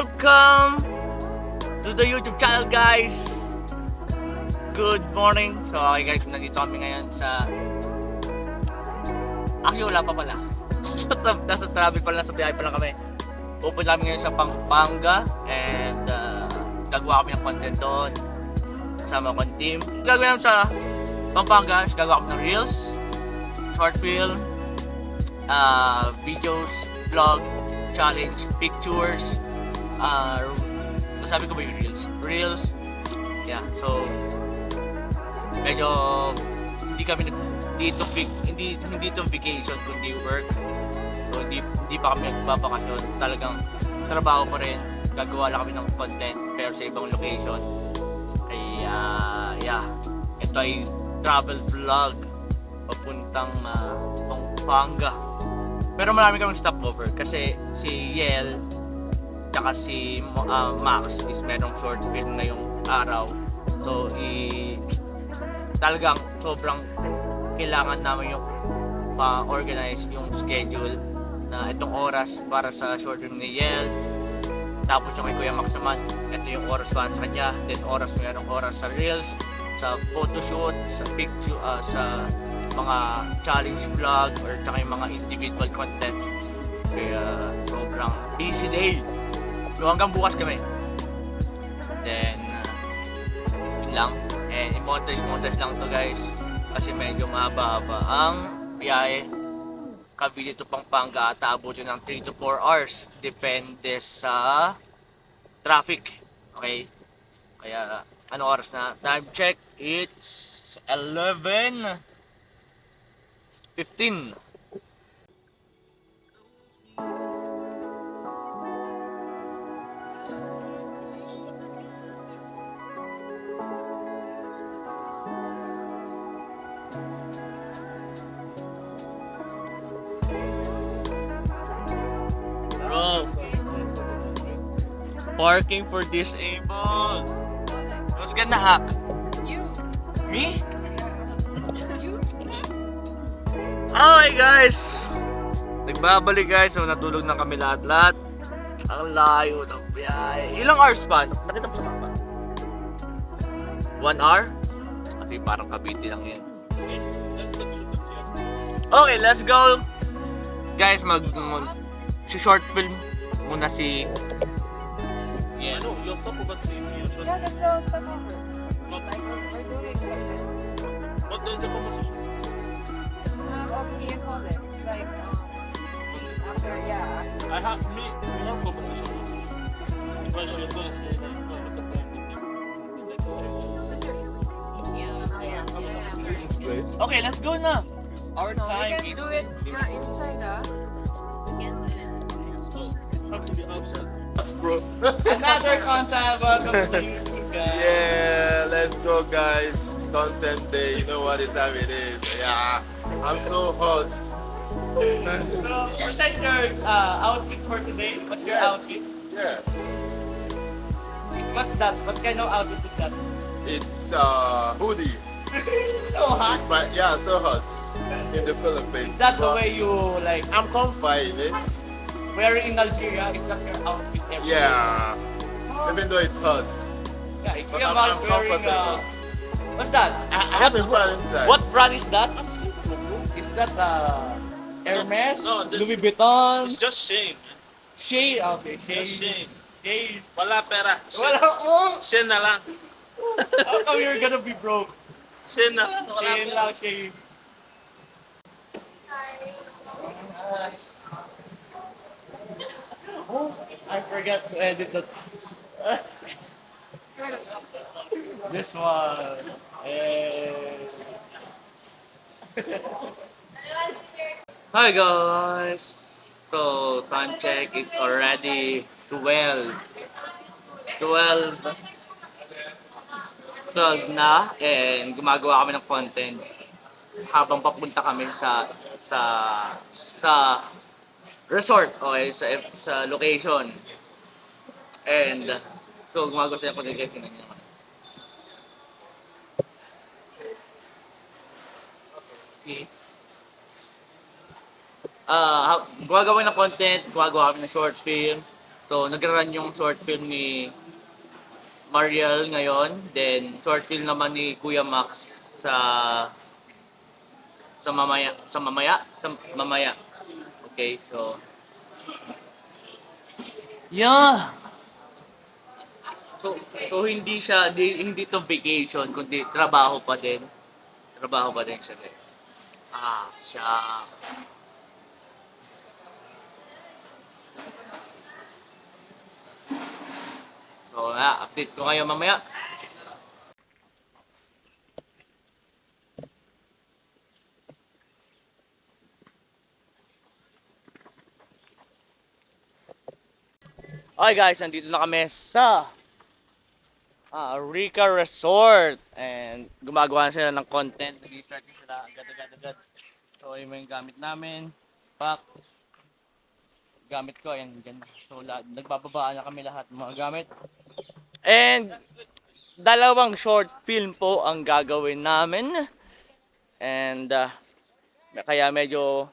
Welcome to the YouTube channel, guys. Good morning. So okay guys, nandito kami ngayon sa... Actually wala pa pala. Nasa travel pala, nasa biyahe pa lang kami. Pupunta kami ngayon sa Pampanga and gagawa kami ng content doon. Kasama ko ng team. Gagawin namin sa Pampanga, gagawa kami ng reels, short film, videos, vlog, challenge, pictures, sabi ko ba yung reels, yeah. So medyo hindi kami dito, hindi to vacation kundi work. So hindi pa kami nagbabakasyon, talagang trabaho pa rin. Gagawa lang kami ng content pero sa ibang location. Kaya yeah, ito ay travel vlog papuntang Pampanga. Pero marami kaming stopover kasi si Yel tsaka si Max is merong short film na yung araw. So talagang sobrang kailangan namin yung organize yung schedule na itong oras para sa short film ni Yel. Tapos yung kay Kuya Max naman, ito yung oras para sa kanya. Then merong oras sa reels, sa photoshoot, sa picture, sa mga challenge vlog or tsaka yung mga individual content. Kaya sobrang busy day. So hanggang bukas kami. Then yun lang. And i-montage lang to guys. Kasi medyo mahaba-haba ang biyahe. Cavite to Pampanga at aabutin ng 3 to 4 hours. Depende sa traffic. Okay? Kaya ano oras na? Time check. It's 11:15. Bro, parking for disabled. Who's gonna hack? You. Me? You. Okay guys, nagbabalik guys. So natulog na kami lahat-lahat. Ang layo ng biyahe. Ilang hours pa? Nakita mo sa mapa? 1 hour? Kasi parang Cavite lang yan. Okay, let's go. Guys, short film muna si... Yeah, no, your stopover same here. Yeah, that's the stopover. Like we're doing content. But there's a conversation. You call it. It's like after I have we have conversation also. But she was gonna say like, oh, look at them. Okay, let's go na. Our No, time we is... can do it inside, We can do it. Have to be outside. Bro. Another content. Welcome to the YouTube, guys. Yeah, let's go guys. It's content day. You know what the time it is. Yeah. I'm so hot. So, present your outfit for today. What's your outfit? Yeah. What's that? What kind of outfit is that? It's hoodie. So hot. Yeah, so hot in the Philippines. Is that the But way you like I'm comfy in it. wearing in Algeria? Is that your outfit every day? Yeah. Even though it's hot. Yeah, But Kuya I'm Max wearing comfortable. what's that? I have a fan inside. What brand is that? I'm simple, bro. Is that Hermes? No, this Louis is- Vuitton? It's just shame. Shea? Okay, Just Shea. shame. Shea. Wala pera. Wala ko! Shame na lang. How come you're gonna be broke? Shame na lang. Wala Shea pera. lang, Shea. Oh, I forgot to edit that. This one. Hi guys. So time check. It's already 12. 12 na and gumagawa kami ng content habang papunta kami sa resort, okay, sa location. And so gumagawa sila ng content guys, tingnan niyo naman. See? Gumagawa ng content, gumagawa kami ng short film. So, nagra-run yung short film ni Mariel ngayon. Then, short film naman ni Kuya Max sa mamaya. Okay, so yeah. So hindi to vacation kundi trabaho pa din. Trabaho pa din siya. Guys. Siya. So, update ko kayo mamaya. Okay guys, nandito na kami sa Rica Resort and gumagawa na sila ng content. Nag-start na sila agad. So yun yung gamit namin, pack, gamit ko and ganyan. So nagbababaan na kami lahat ng mga gamit. And dalawang short film po ang gagawin namin. And kaya medyo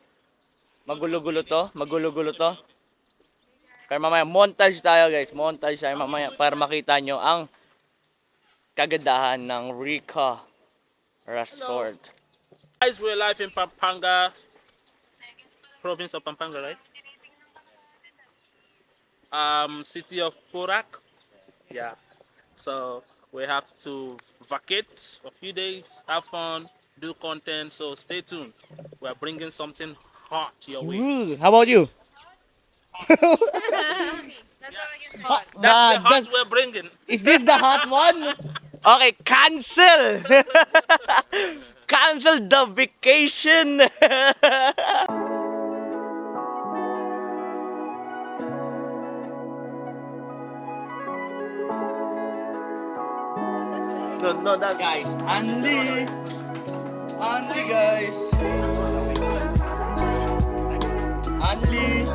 magulo-gulo to. Kaya mamaya montage tayo guys, montage tayo mamaya para makita nyo ang kagandahan ng Rica Resort. Guys, we're live in Pampanga, province of Pampanga, right? City of Porac. Yeah. So we have to vacate for a few days, have fun, do content. So stay tuned. We're bringing something hot your way. How about you? That's the hot we're bringing. Is this the hot one? Okay, cancel! Cancel the vacation! No, that Guys, Anli guys! Anli!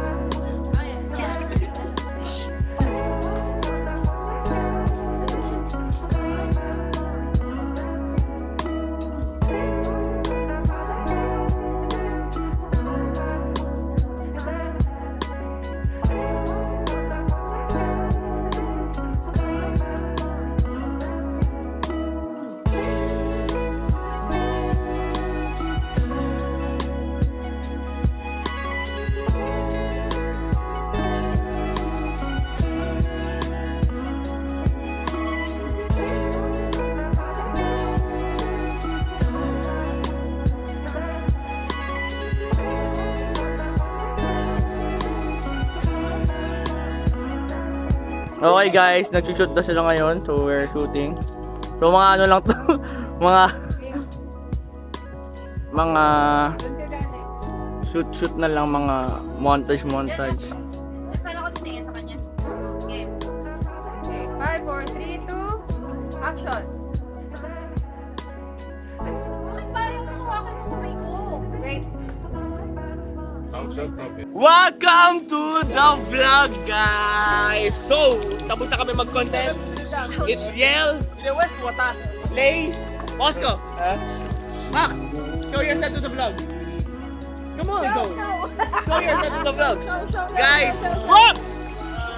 Okay guys, nag-shoot na sila ngayon. So we're shooting. So mga ano lang to, mga shoot na lang, mga montage. Saan ako tingin sa kanya? Game. Okay, 5, 4, 3, 2, action! Bakit ba yung hawakan ng kamay ko? Wait. I was just talking. Welcome to the vlog guys! So, tapos na kami mag-content. It's Yel, In the West Water. Lay, Bosco, Max, show yourself to the vlog. Come on, go. Show yourself to the vlog. Guys, what?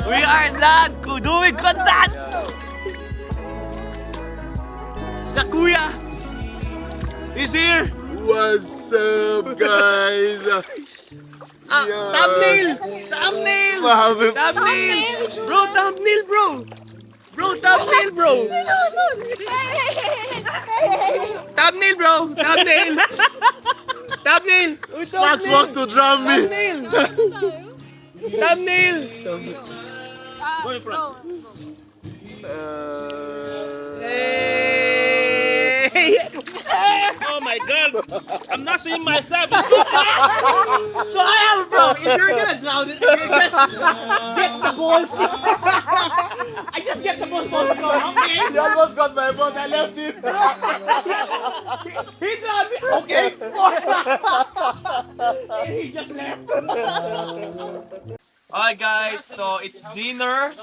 We are not doing content. The kuya is here. What's up, guys? Yeah. Thumbnail. Mami. Thumbnail, bro. Thumbnail, bro. Max wants to drown me. Thumbnail. Go in front. Hey. Oh my God! I'm not seeing myself. So I have a bro. If you're gonna drown it, you just get the balls. I just get the balls from the car. Okay. You almost got my boat. I left him. He drowned me. Okay. And he just left. Alright guys, so it's dinner.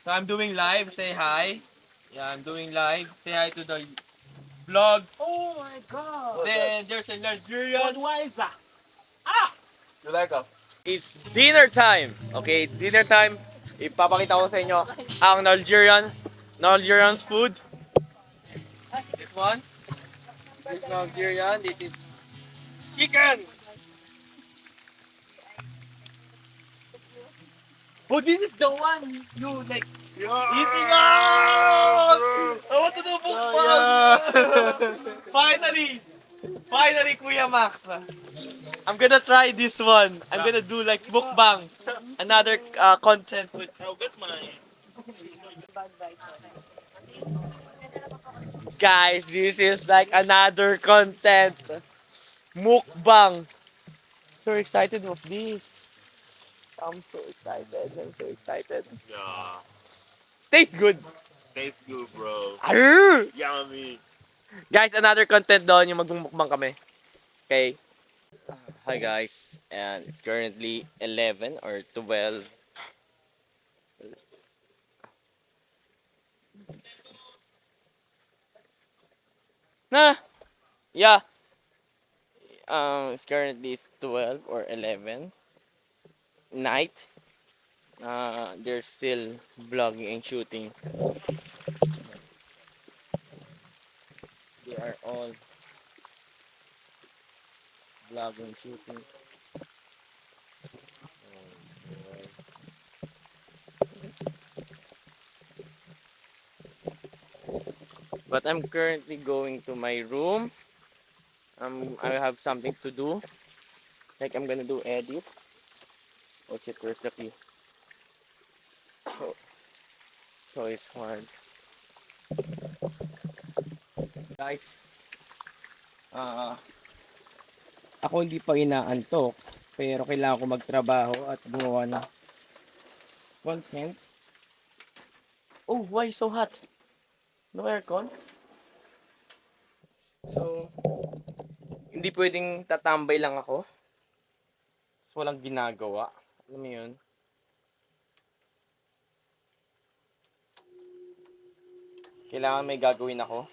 So I'm doing live. Say hi. Yeah, I'm doing live. Say hi to the vlog. Oh my God! Then there's a Nigerian. Budweiser. You like her? It's dinner time. Okay, dinner time. Ipapakita ko sa inyo ang Nigerian's food. This one. This is Nigerian. This is chicken. Oh, this is the one you like eating out. I want to do mukbang. Finally, Kuya Max. I'm gonna try this one. I'm gonna do like mukbang. Another content with. I'll get my. Guys, this is like another content. Mukbang. So excited of this. I'm so excited. Yeah. Tastes good. Tastes good, bro. Arr! Yummy. Guys, another content doon yung magmumukbang kami. Okay. Hi guys, and it's currently 11 or 12. Yeah. It's currently 12 or 11 night. They're still vlogging and shooting. They are all vlogging and shooting. But I'm currently going to my room. I have something to do. Like I'm gonna do edit. Oh shit, where's the key? So it's hard. Guys, ako hindi pa inaantok, pero kailangan ko magtrabaho at gumawa ng content. Oh, why so hot? No aircon? So, hindi pwedeng tatambay lang ako. So, walang ginagawa. Alam mo yun? Kailangan may gagawin ako.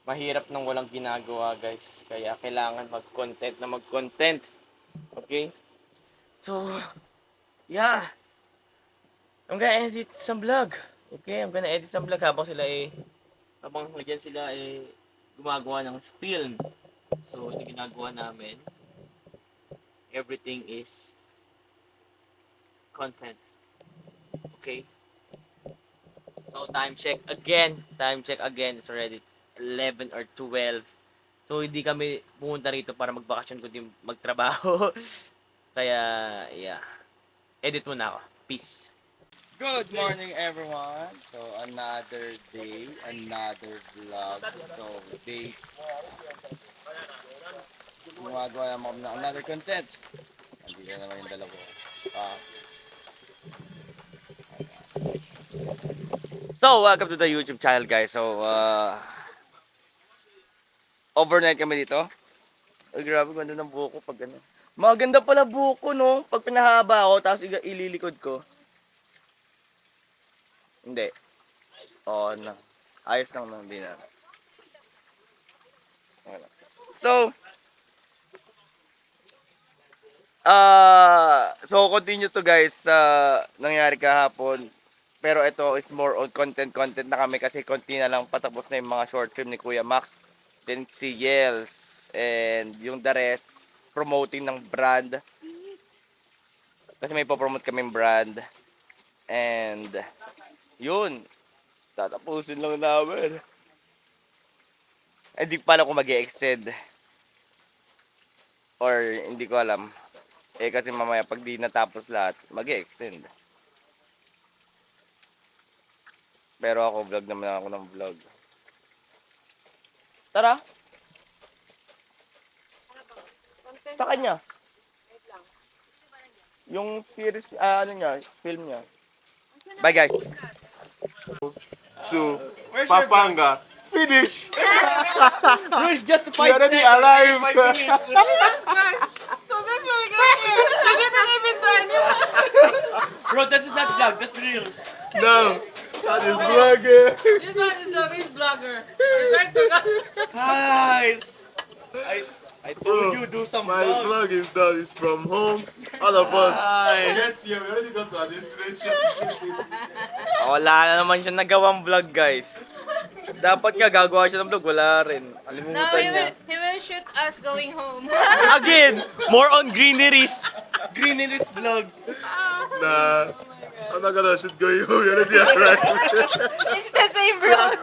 Mahirap nang walang ginagawa, guys. Kaya kailangan mag-content. Okay? So, yeah. I'm gonna edit some vlog. Okay? I'm gonna edit some vlog habang nandiyan sila gumagawa ng film. So, ito ginagawa namin. Everything is content. Okay? So, time check again. It's already 11 or 12. So, hindi kami pumunta rito para magbakasyon kundi magtrabaho. Kaya, yeah. Edit muna ako. Peace. Good morning, everyone. So, another day, another vlog. So, gumagawa naman ng another content. Nandito na naman yung dalawa. So, welcome to the YouTube channel, guys. So, overnight kami dito. Ay, grabe, ganda ng buko pag ano. Maganda pala buko, no? Pag pinahaba ako, tapos ililikod ko. Hindi. Oo, na. Ayos lang nang din na. So, so continue to guys sa nangyari kahapon. Pero ito is more on content na kami kasi konti na lang patapos na yung mga short film ni Kuya Max. Then si Yels and yung the rest promoting ng brand. Kasi may po-promote kaming brand. And yun, tatapusin lang namin. Hindi pa alam kung mag-e-extend. Or hindi ko alam. Kasi mamaya pag di natapos lahat, mag-e-extend. Pero ako, vlog naman ako ng vlog. Tara! Sa kanya. Yung series, film niya. Bye guys! To Papanga. Finish. Bro, it's just 5 We already seconds. arrived. 5 minutes. So this is where we got here. We didn't even do anyone. Bro, this is not vlog, that's reels. No. That is vlogging. This one is a real vlogger. Right to us. Guys! I told you do some My vlog. vlog is done. It's from home. All of us. Ay. Get here. We already got to our destination. Wala na naman siya nagawang vlog, guys. Dapat nga gagawa siya ng vlog, wala rin. Now Alimutan niya. he will shoot us going home. Again, more on greeneries. Greeneries vlog. Nah. I'm not gonna shoot going home. We already arrived. It's the same road.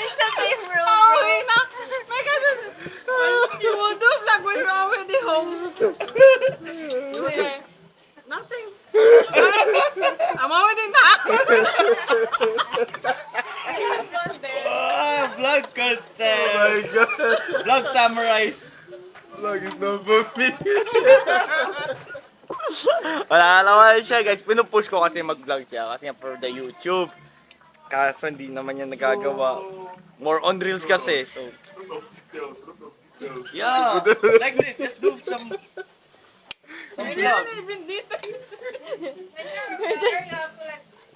It's the same road. Bro. You will do vlog when you're already home. You will say, nothing. I'm already not. Vlog Oh content. my god. Vlog summarize. Vlog is not for me. Wala naman siya, guys. Pinupush ko kasi mag-vlog siya. Kasi nga for the YouTube. Kaso hindi naman niya nagagawa. More on reels kasi. So, Yeah. Like this. Just do some vlog. Even details.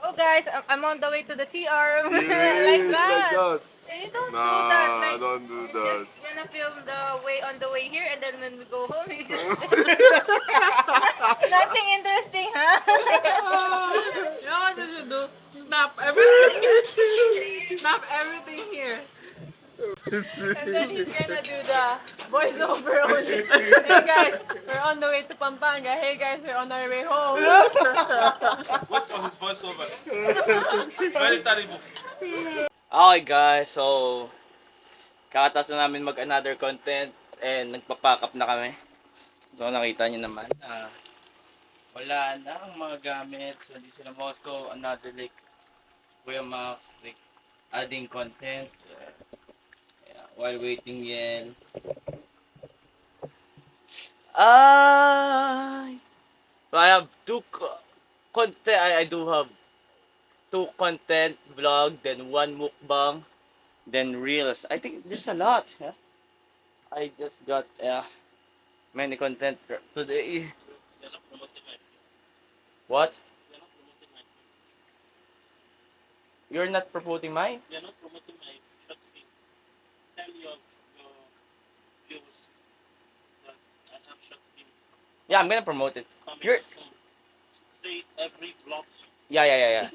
Oh guys, I'm on the way to the CR. Yes, like that. that. And you don't do Nah, that. Like, don't do you're that. just gonna film the way on the way here, and then when we go home, you just nothing interesting, huh? You know what you should do? Snap everything. Snap everything here. And then he's gonna do the voiceover only. Hey guys, we're on the way to Pampanga. Hey guys, we're on our way home. Wait for his voiceover. Very terrible. okay guys. So, kakatas na namin mag-another content. And nagpa-pack up na kami. So, nakita niyo naman. Wala na ang mga gamit. So, hindi sila Moscow. Another like Kuya Max. Like adding content. While waiting yan. So I have content. I do have 2 content vlog, then 1 mukbang, then reels. I think there's a lot. Yeah? I just got many content today. What? You're not promoting mine? You're not promoting my short film. Tell your viewers that I have short film Yeah, I'm gonna promote it. coming You're- soon. Say every vlog. Yeah.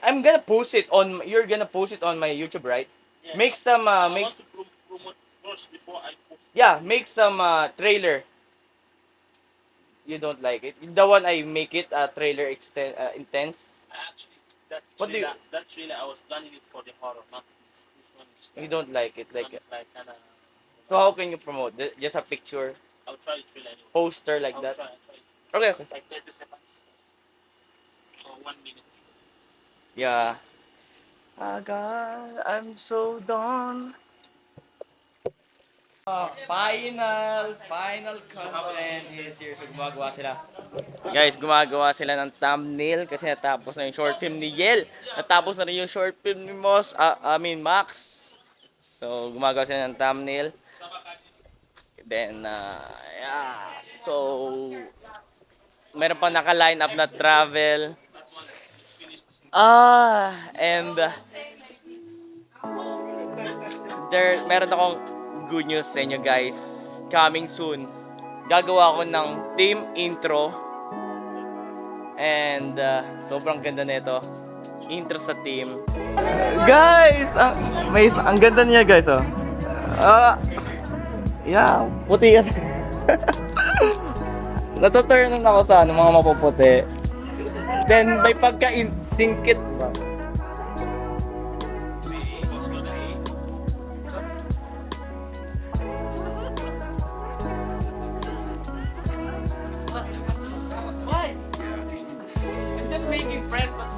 I'm gonna post it on. You're gonna post it on my YouTube, right? Yeah, Make some. I Make want to promote first before I post. Yeah, make some trailer. You don't like it? The one I make it trailer intense. Actually, that What do trailer, that trailer I was planning it for the horror, not this one. Is You don't like it, like. like kinda. So how can you promote? Just a picture, I'll try the trailer anyway. poster like I'll that. try. Okay. Like 30 seconds. Or 1 minute. Yeah. God, I'm so done. Final content is here. So gumagawa sila. Guys, gumagawa sila ng thumbnail kasi natapos na yung short film ni Yel. Natapos na rin yung short film ni Max. So, gumagawa sila ng thumbnail. Then, yeah. So, meron pa naka-line up na travel. And meron akong good news sa inyo guys. Coming soon. Gagawa ako ng team intro. And sobrang ganda nito. Intro sa team. Guys, ang ganda niya guys, oh. Yeah, puti kasi. Natuturnan ako sa mga mapuputi. Then may pagka-singkit pa. Why? I'm just making friends, but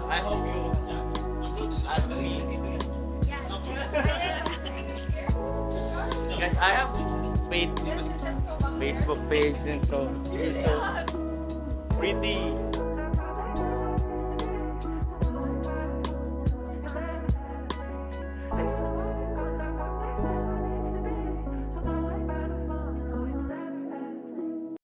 I hope you add me into it. Guys, I have paid Facebook page din. So, he's so pretty.